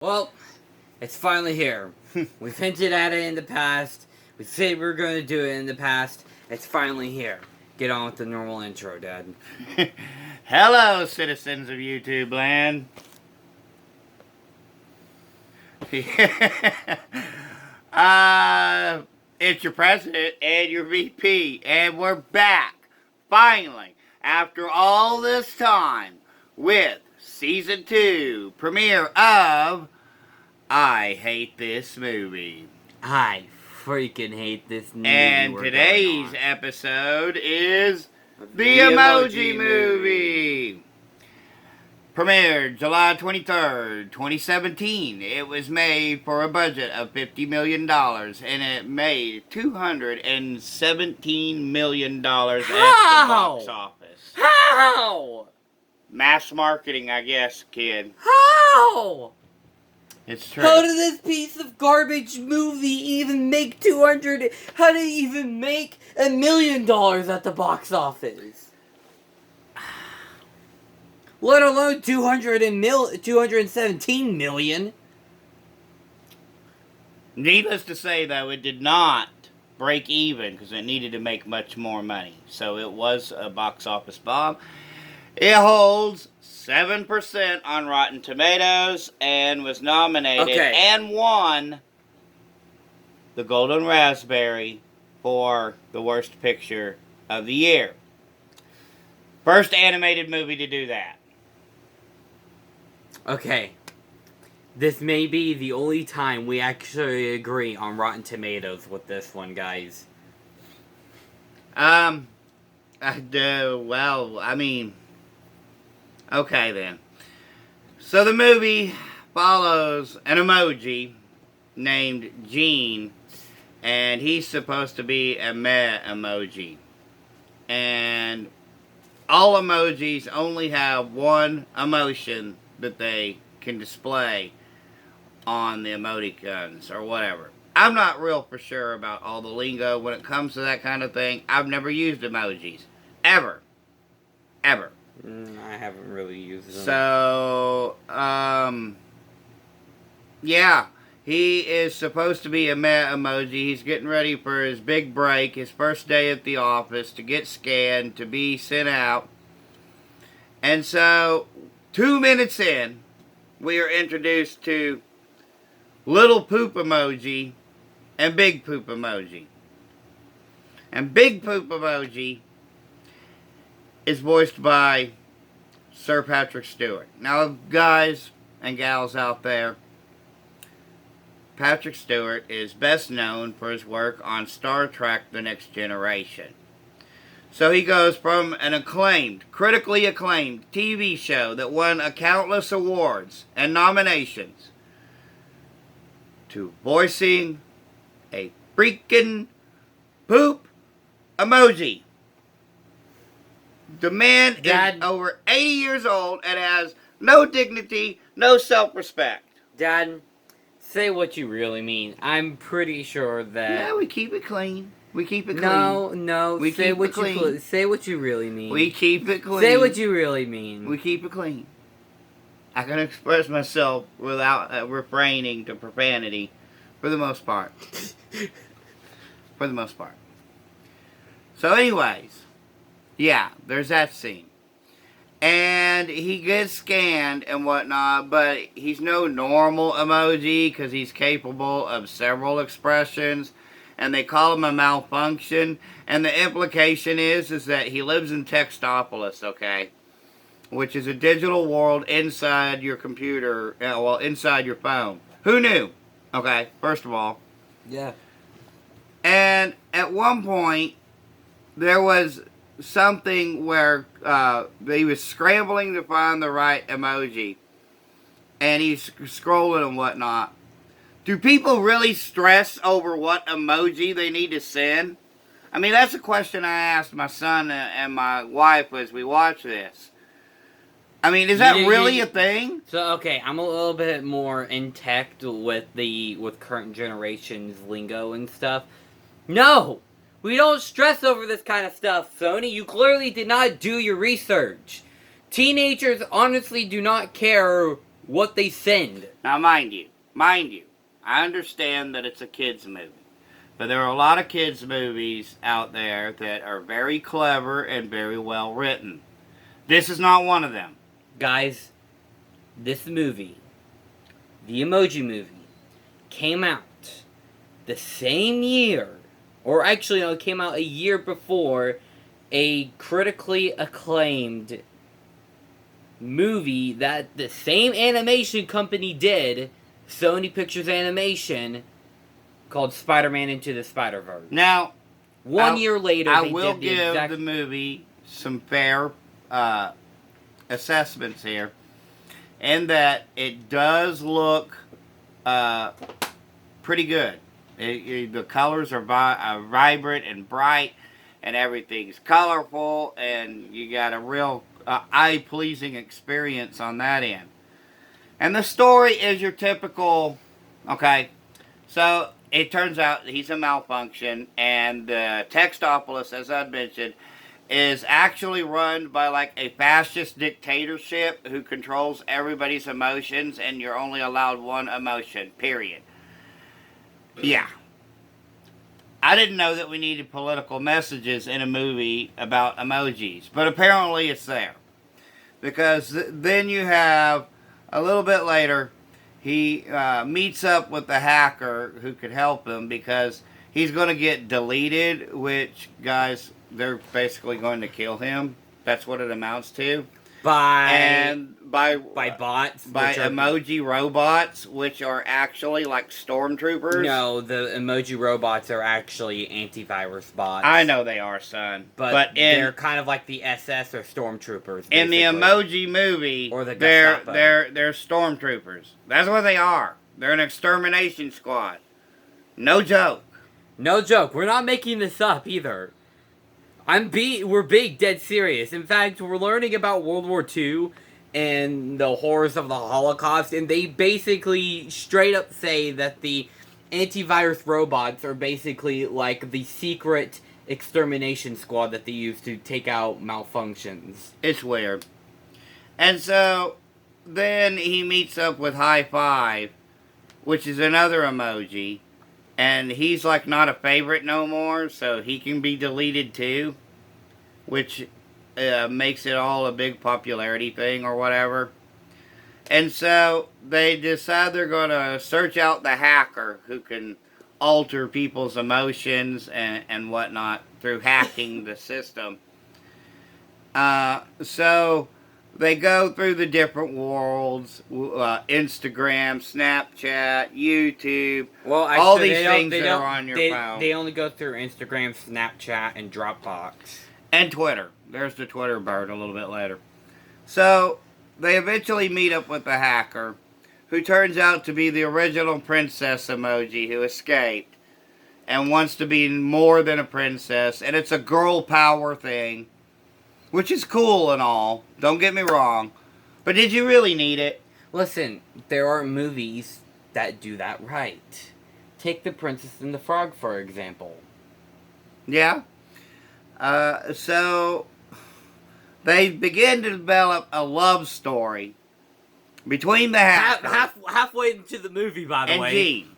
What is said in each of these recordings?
Well, it's finally here. We've hinted at it in the past. We said we were going to do it in the past. It's finally here. Get on with the normal intro, Dad. Hello, citizens of YouTube land. It's your president and your VP, and we're back, finally, after all this time, with Season 2 premiere of I Hate This Movie. I freaking hate this movie. And today's episode is The Emoji Movie. Premiered July 23rd, 2017. It was made for a budget of $50 million, and it made $217 million at the box office. How? Mass marketing, I guess, kid. How? It's true. How did this piece of garbage movie even make How did it even make $1 million at the box office? Let alone 217 million. Needless to say, though, it did not break even because it needed to make much more money. So it was a box office bomb. It holds 7% on Rotten Tomatoes and was nominated and won the Golden Raspberry for the worst picture of the year. First animated movie to do that. Okay. This may be the only time we actually agree on Rotten Tomatoes with this one, guys. Well, I mean, okay then. So the movie follows an emoji named Gene, and he's supposed to be a meh emoji. And all emojis only have one emotion that they can display on the emoticons or whatever. I'm not real for sure about all the lingo when it comes to that kind of thing. I've never used emojis. Ever. Ever. I haven't really used them. So, yeah. He is supposed to be a meh emoji. He's getting ready for his big break, his first day at the office, to get scanned, to be sent out. And so, 2 minutes in, we are introduced to little poop emoji and big poop emoji. And big poop emoji is voiced by Sir Patrick Stewart. Now, guys and gals out there, Patrick Stewart is best known for his work on Star Trek: The Next Generation. So he goes from an critically acclaimed TV show that won countless awards and nominations to voicing a freaking poop emoji. The man is over 80 years old and has no dignity, no self-respect. Dad, say what you really mean. I'm pretty sure that... Yeah, we keep it clean. We keep it clean. No. We say keep what it clean. you say what you really mean. We keep it clean. Say what you really mean. We keep it clean. I can express myself without refraining to profanity, for the most part. For the most part. So, anyways, yeah, there's that scene. And he gets scanned and whatnot, but he's no normal emoji because he's capable of several expressions. And they call him a malfunction. And the implication is that he lives in Textopolis, okay? Which is a digital world inside your computer, inside your phone. Who knew? Okay, first of all. Yeah. And at one point, there was something where he was scrambling to find the right emoji. And he's scrolling and whatnot. Do people really stress over what emoji they need to send? I mean, that's a question I asked my son and my wife as we watch this. I mean, is that really a thing? So, okay, I'm a little bit more in tech with current generation's lingo and stuff. No! We don't stress over this kind of stuff, Sony. You clearly did not do your research. Teenagers honestly do not care what they send. Now, mind you, I understand that it's a kids' movie. But there are a lot of kids' movies out there that are very clever and very well written. This is not one of them. Guys, this movie, the Emoji Movie, came out the same year, or actually, no, it came out a year before a critically acclaimed movie that the same animation company did, Sony Pictures Animation, called Spider-Man Into the Spider-Verse. Now, One year later, I they will did the give exact... the movie some fair assessments here, in that it does look pretty good. The colors are vibrant and bright, and everything's colorful, and you got a real eye-pleasing experience on that end. And the story is your typical, okay, so it turns out he's a malfunction, and the Textopolis, as I mentioned, is actually run by like a fascist dictatorship who controls everybody's emotions, and you're only allowed one emotion, period. Yeah. I didn't know that we needed political messages in a movie about emojis, but apparently it's there. Because then you have, a little bit later, he meets up with the hacker who could help him because he's going to get deleted, which, guys, they're basically going to kill him. That's what it amounts to. By bots. By emoji robots, which are actually like stormtroopers. No, the emoji robots are actually antivirus bots. I know they are, son. But they're kind of like the SS or stormtroopers. Basically. In the Emoji Movie, or the they're stormtroopers. That's what they are. They're an extermination squad. No joke. No joke. We're not making this up either. We're being dead serious. In fact, we're learning about World War II and the horrors of the Holocaust, and they basically straight up say that the antivirus robots are basically like the secret extermination squad that they use to take out malfunctions. It's weird. And so, then he meets up with High Five, which is another emoji, and he's like not a favorite no more, so he can be deleted too, which makes it all a big popularity thing or whatever. And so they decide they're going to search out the hacker who can alter people's emotions and whatnot through hacking the system. So they go through the different worlds, Instagram, Snapchat, YouTube, all these things that are on your phone. They only go through Instagram, Snapchat, and Dropbox. And Twitter. There's the Twitter bird a little bit later. So, they eventually meet up with the hacker, who turns out to be the original princess emoji who escaped and wants to be more than a princess. And it's a girl power thing, which is cool and all. Don't get me wrong. But did you really need it? Listen, there are movies that do that right. Take The Princess and the Frog, for example. Yeah. So they begin to develop a love story between the hacker halfway into the movie, by the way, and Jean.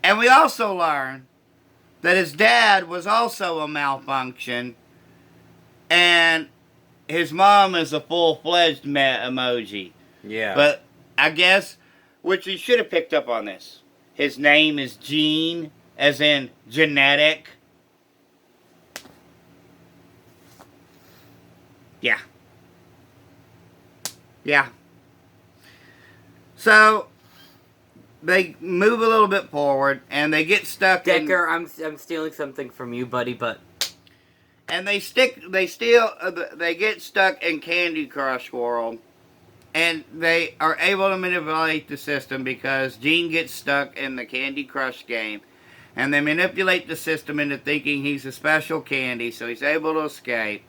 And we also learn that his dad was also a malfunction, and his mom is a full-fledged emoji. Yeah. But I guess, which you should have picked up on this, his name is Gene, as in genetic. Yeah. Yeah. So, they move a little bit forward, and they get stuck Decker, I'm stealing something from you, buddy, but... And they get stuck in Candy Crush World, and they are able to manipulate the system because Gene gets stuck in the Candy Crush game, and they manipulate the system into thinking he's a special candy, so he's able to escape.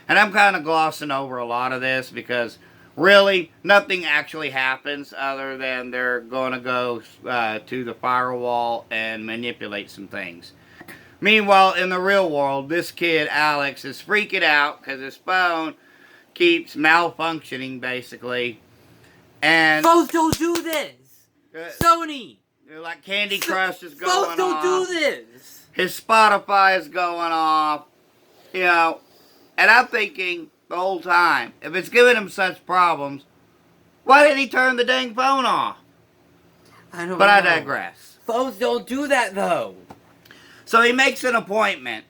And I'm kind of glossing over a lot of this because really nothing actually happens other than they're going to go to the firewall and manipulate some things. Meanwhile, in the real world, this kid, Alex, is freaking out because his phone keeps malfunctioning, basically. And Phones don't do this. Sony. like Candy Crush is going Phones don't off. do this. His Spotify is going off. You know, and I'm thinking the whole time, if it's giving him such problems, why didn't he turn the dang phone off? I don't know. But I digress. Phones don't do that, though. So he makes an appointment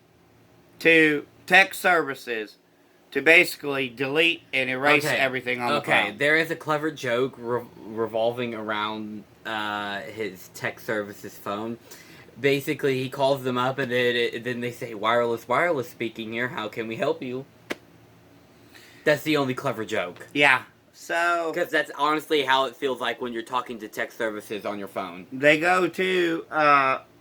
to tech services to basically delete and erase everything on the phone. Okay, there is a clever joke revolving around his tech services phone. Basically, he calls them up, and then they say, wireless speaking here, how can we help you? That's the only clever joke. Yeah. So... Because that's honestly how it feels like when you're talking to tech services on your phone. They go to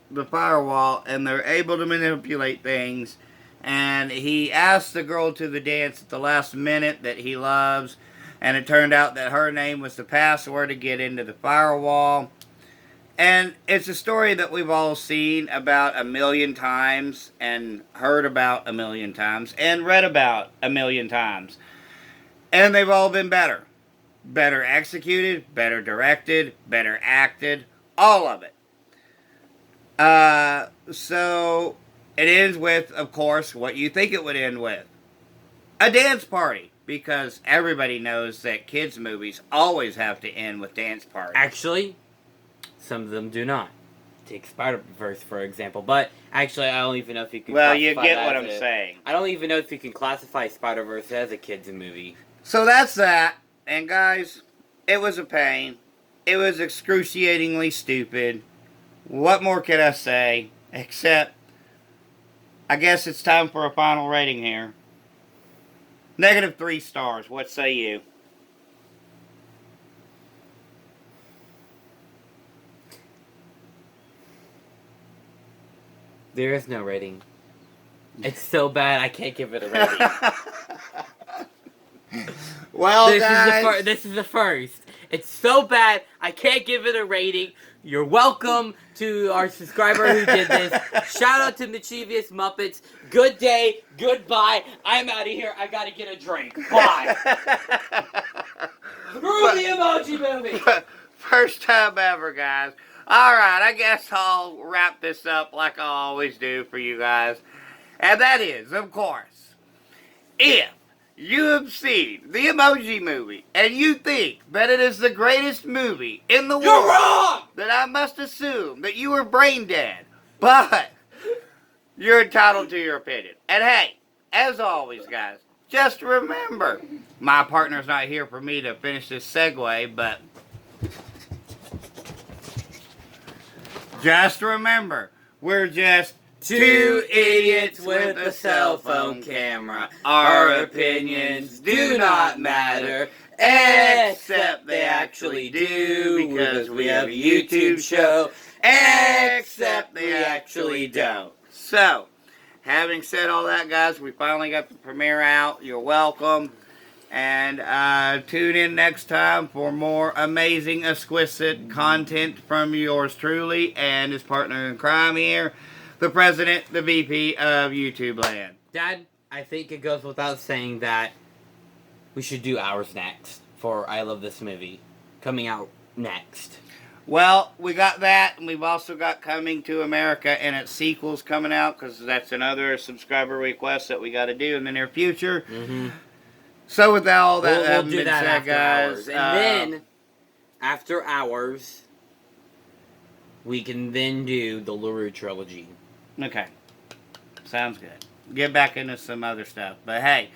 the firewall, and they're able to manipulate things. And he asks the girl to the dance at the last minute that he loves. And it turned out that her name was the password to get into the firewall. And it's a story that we've all seen about 1,000,000 times. And heard about 1,000,000 times. And read about 1,000,000 times. And they've all been better. Better executed, better directed, better acted. All of it. So... It ends with, of course, what you think it would end with. A dance party. Because everybody knows that kids' movies always have to end with dance parties. Actually, some of them do not. Take Spider-Verse, for example. But, actually, I don't even know if you can Well, you get what I'm saying. I don't even know if you can classify Spider-Verse as a kids' movie. So that's that. And, guys, it was a pain. It was excruciatingly stupid. What more could I say? Except... I guess it's time for a final rating here. -3 stars. What say you? There is no rating. It's so bad I can't give it a rating. Well, guys... This is the first. It's so bad I can't give it a rating. You're welcome to our subscriber who did this. Shout out to Mischievous Muppets. Good day. Goodbye. I'm out of here. I gotta get a drink. Bye. Screw the Emoji Movie. First time ever, guys. Alright, I guess I'll wrap this up like I always do for you guys. And that is, of course, if you have seen the Emoji Movie, and you think that it is the greatest movie in the world, you're wrong! Then I must assume that you are brain dead. But you're entitled to your opinion. And hey, as always, guys, just remember, my partner's not here for me to finish this segue, but just remember, we're just two idiots with a cell phone camera. Our opinions do not matter, except they actually do, because we have a YouTube show, except they actually don't. So, having said all that, guys, we finally got the premiere out. You're welcome. And tune in next time for more amazing, exquisite content from yours truly and his partner in crime here, the President, the VP of YouTube Land. Dad, I think it goes without saying that we should do ours next for I Love This Movie. Coming out next. Well, we got that, and we've also got Coming to America and its sequels coming out, because that's another subscriber request that we got to do in the near future. Mm-hmm. So with all that we'll do that said, after guys, hours. And then, after hours, we can then do the LaRue trilogy. Okay. Sounds good. Get back into some other stuff. But hey,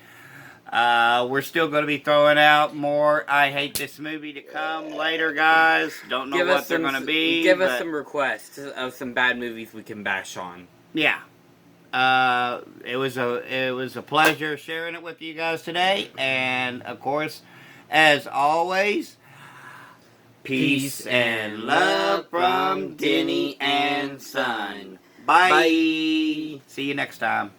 we're still going to be throwing out more I Hate This Movie to come later, guys. Don't know what they're going to be. Give us some requests of some bad movies we can bash on. Yeah. It was a pleasure sharing it with you guys today. And, of course, as always, peace and love from Denny and Son. Bye. Bye. See you next time.